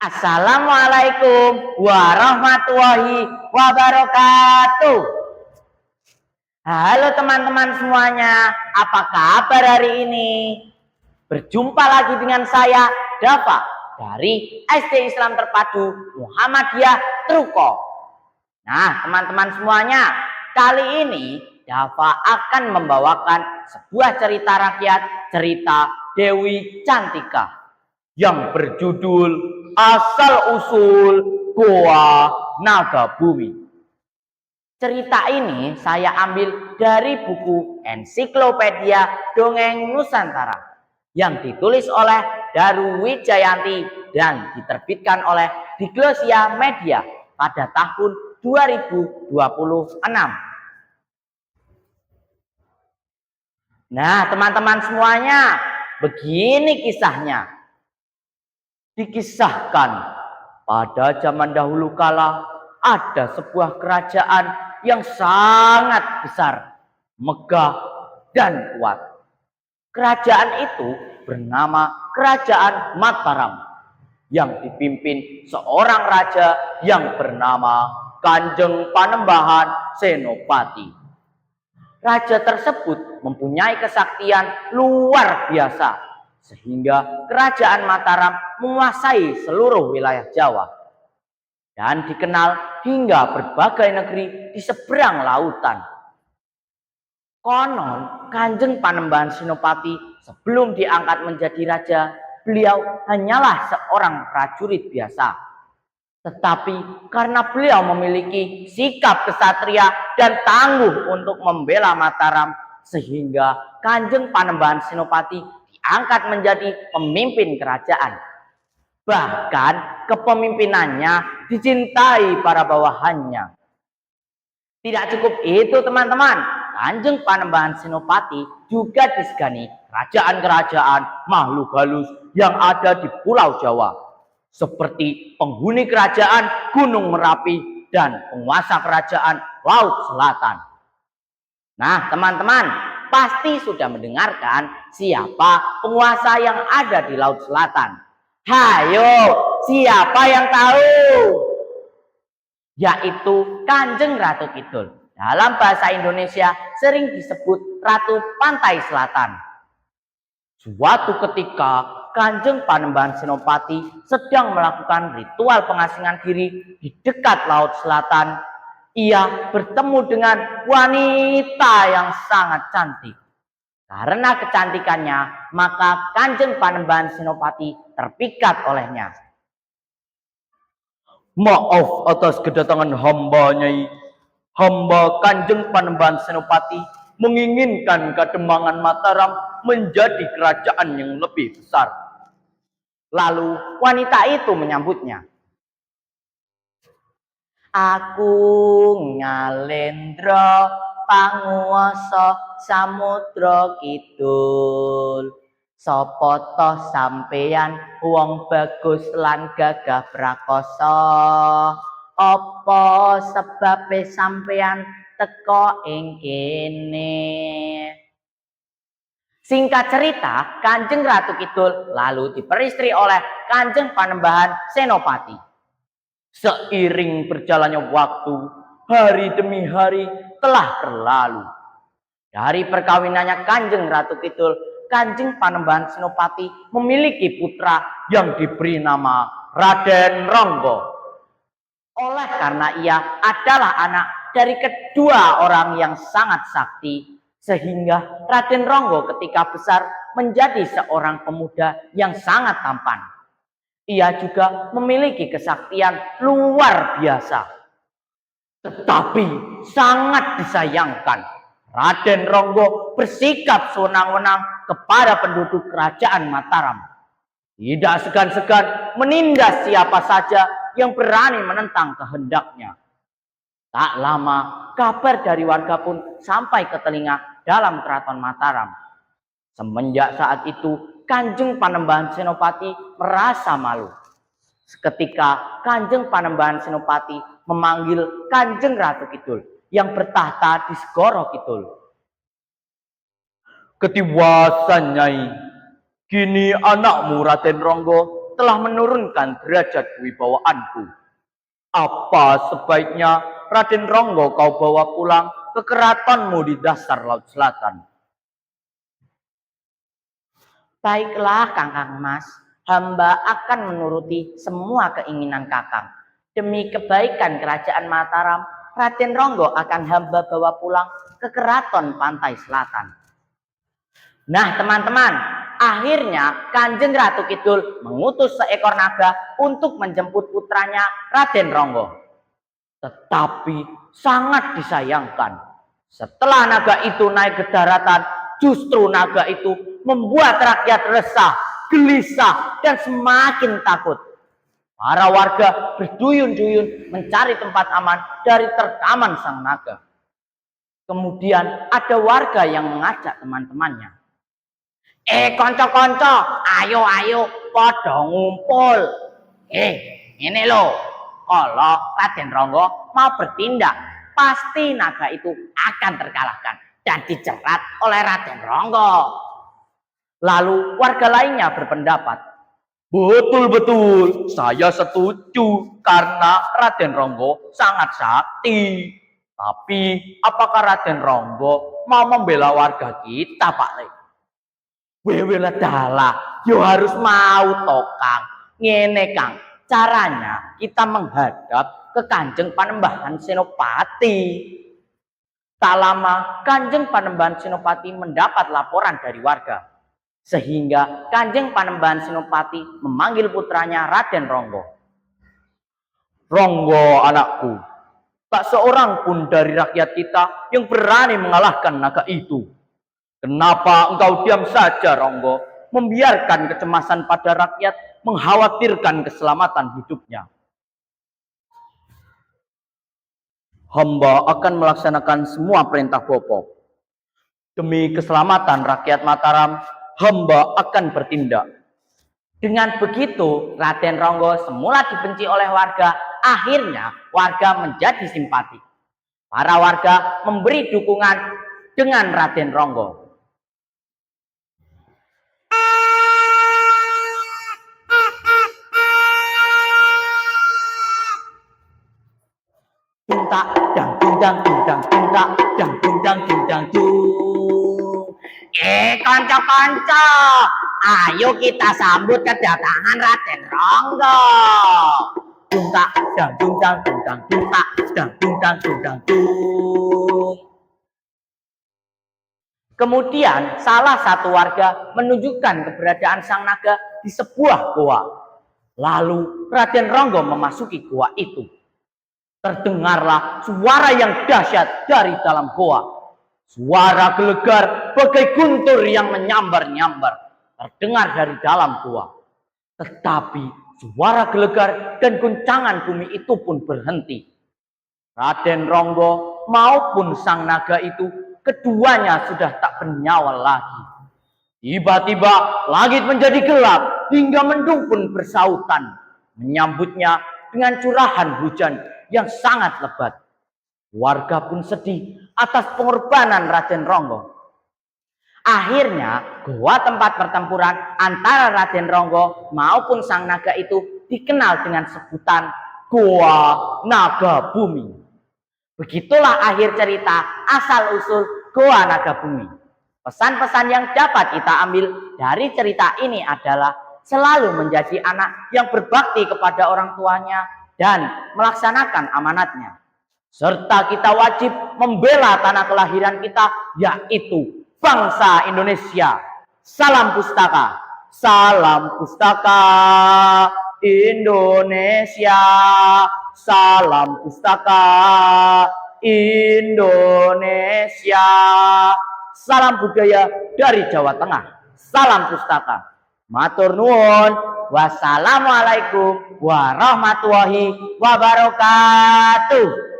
Assalamualaikum warahmatullahi wabarakatuh. Halo teman-teman semuanya, apa kabar hari ini? Berjumpa lagi dengan saya, Dafa, dari SD Islam Terpadu Muhammadiyah Truko. Nah, teman-teman semuanya, kali ini Dafa akan membawakan sebuah cerita rakyat, cerita Dewi Cantika yang berjudul Asal-usul Goa Nagabumi. Cerita ini saya ambil dari buku Ensiklopedia Dongeng Nusantara yang ditulis oleh Daru Wijayanti dan diterbitkan oleh Diglosia Media pada tahun 2026. Nah, teman-teman semuanya, begini kisahnya. Dikisahkan pada zaman dahulu kala ada sebuah kerajaan yang sangat besar, megah dan kuat. Kerajaan itu bernama Kerajaan Mataram yang dipimpin seorang raja yang bernama Kanjeng Panembahan Senopati. Raja tersebut mempunyai kesaktian luar biasa sehingga Kerajaan Mataram menguasai seluruh wilayah Jawa dan dikenal hingga berbagai negeri di seberang lautan. Konon Kanjeng Panembahan Senopati sebelum diangkat menjadi raja, beliau hanyalah seorang prajurit biasa. Tetapi karena beliau memiliki sikap kesatria dan tangguh untuk membela Mataram, sehingga Kanjeng Panembahan Senopati diangkat menjadi pemimpin kerajaan. Bahkan kepemimpinannya dicintai para bawahannya. Tidak cukup itu teman-teman, Kanjeng Panembahan Senopati juga disegani kerajaan-kerajaan makhluk halus yang ada di Pulau Jawa, seperti penghuni kerajaan Gunung Merapi dan penguasa kerajaan Laut Selatan. Nah teman-teman, pasti sudah mendengarkan siapa penguasa yang ada di Laut Selatan. Hayo, siapa yang tahu? Yaitu Kanjeng Ratu Kidul. Dalam bahasa Indonesia sering disebut Ratu Pantai Selatan. Suatu ketika Kanjeng Panembahan Senopati sedang melakukan ritual pengasingan diri di dekat Laut Selatan. Ia bertemu dengan wanita yang sangat cantik. Karena kecantikannya, maka Kanjeng Panembahan Senopati terpikat olehnya. Maaf atas kedatangan hamba, Nyai. Hamba Kanjeng Panembahan Senopati menginginkan Kademangan Mataram menjadi kerajaan yang lebih besar. Lalu wanita itu menyambutnya. Aku Ngalendra panguwasa Samudra Kidul. Sapa toh sampeyan wong bagus lan gagah prakoso? Apa sebabe sampeyan teka ing kene? Singkat cerita, Kanjeng Ratu Kidul lalu diperistri oleh Kanjeng Panembahan Senopati. Seiring berjalannya waktu, hari demi hari telah berlalu. Dari perkawinannya Kanjeng Ratu Kidul, Kanjeng Panembahan Senopati memiliki putra yang diberi nama Raden Ronggo. Oleh karena ia adalah anak dari kedua orang yang sangat sakti, sehingga Raden Ronggo ketika besar menjadi seorang pemuda yang sangat tampan. Ia juga memiliki kesaktian luar biasa. Tetapi sangat disayangkan, Raden Ronggo bersikap sewenang-wenang kepada penduduk kerajaan Mataram. Tidak segan-segan menindas siapa saja yang berani menentang kehendaknya. Tak lama, kabar dari warga pun sampai ke telinga dalam keraton Mataram. Semenjak saat itu, Kanjeng Panembahan Senopati merasa malu. Seketika Kanjeng Panembahan Senopati memanggil Kanjeng Ratu Kidul yang bertahta di Segoro Kidul. Ketiwasan, Nyai. Kini anakmu Raden Ronggo telah menurunkan derajat kewibawaanku. Apa sebaiknya Raden Ronggo kau bawa pulang ke keratonmu di dasar Laut Selatan? Baiklah Kakang Mas, hamba akan menuruti semua keinginan Kakang. Demi kebaikan kerajaan Mataram, Raden Ronggo akan hamba bawa pulang ke keraton pantai selatan. Nah teman-teman, akhirnya Kanjeng Ratu Kidul mengutus seekor naga untuk menjemput putranya Raden Ronggo. Tetapi sangat disayangkan, setelah naga itu naik ke daratan, justru naga itu membuat rakyat resah, gelisah, dan semakin takut. Para warga berduyun-duyun mencari tempat aman dari terkaman sang naga. Kemudian ada warga yang mengajak teman-temannya. Konco-konco, ayo podo ngumpul. Ini loh, kalau Raden Ronggo mau bertindak, pasti naga itu akan terkalahkan dan dicerat oleh Raden Ronggo. Lalu warga lainnya berpendapat, betul-betul, saya setuju karena Raden Ronggo sangat sakti. Tapi apakah Raden Ronggo mau membela warga kita, Pak Le? Wewe ledala, yo harus mau tokang. Ngene Kang, caranya kita menghadap ke Kanjeng Panembahan Senopati. Tak lama Kanjeng Panembahan Senopati mendapat laporan dari warga. Sehingga Kanjeng Panembahan Senopati memanggil putranya Raden Ronggo. Ronggo anakku, tak seorang pun dari rakyat kita yang berani mengalahkan naga itu. Kenapa engkau diam saja Ronggo, membiarkan kecemasan pada rakyat, mengkhawatirkan keselamatan hidupnya? Hamba akan melaksanakan semua perintah Bopo. Demi keselamatan rakyat Mataram, hamba akan bertindak. Dengan begitu, Raden Ronggo semula dibenci oleh warga, akhirnya warga menjadi simpati. Para warga memberi dukungan dengan Raden Ronggo. Tuntak dang dundang dundang tuntak dang dundang dundang dung. Kanca-kanca, ayo kita sambut kedatangan Raden Ronggo. Tuntak dang dundang dundang tuntak dang dundang dundang dung. Kemudian salah satu warga menunjukkan keberadaan sang naga di sebuah goa. Lalu Raden Ronggo memasuki goa itu. Terdengarlah suara yang dahsyat dari dalam goa. Suara gelegar bagai guntur yang menyambar-nyambar terdengar dari dalam goa. Tetapi suara gelegar dan guncangan bumi itu pun berhenti. Raden Ronggo maupun sang naga itu, keduanya sudah tak bernyawa lagi. Tiba-tiba langit menjadi gelap hingga mendung pun bersautan menyambutnya dengan curahan hujan yang sangat lebat. Warga pun sedih atas pengorbanan Raden Ronggo. Akhirnya goa tempat pertempuran antara Raden Ronggo maupun sang naga itu dikenal dengan sebutan Goa Naga Bumi. Begitulah akhir cerita asal-usul Goa Naga Bumi. Pesan-pesan yang dapat kita ambil dari cerita ini adalah selalu menjadi anak yang berbakti kepada orang tuanya dan melaksanakan amanatnya. Serta kita wajib membela tanah kelahiran kita, yaitu bangsa Indonesia. Salam pustaka. Salam pustaka Indonesia. Salam pustaka Indonesia. Salam budaya dari Jawa Tengah. Salam pustaka. Matur nuwun. Wassalamualaikum warahmatullahi wabarakatuh.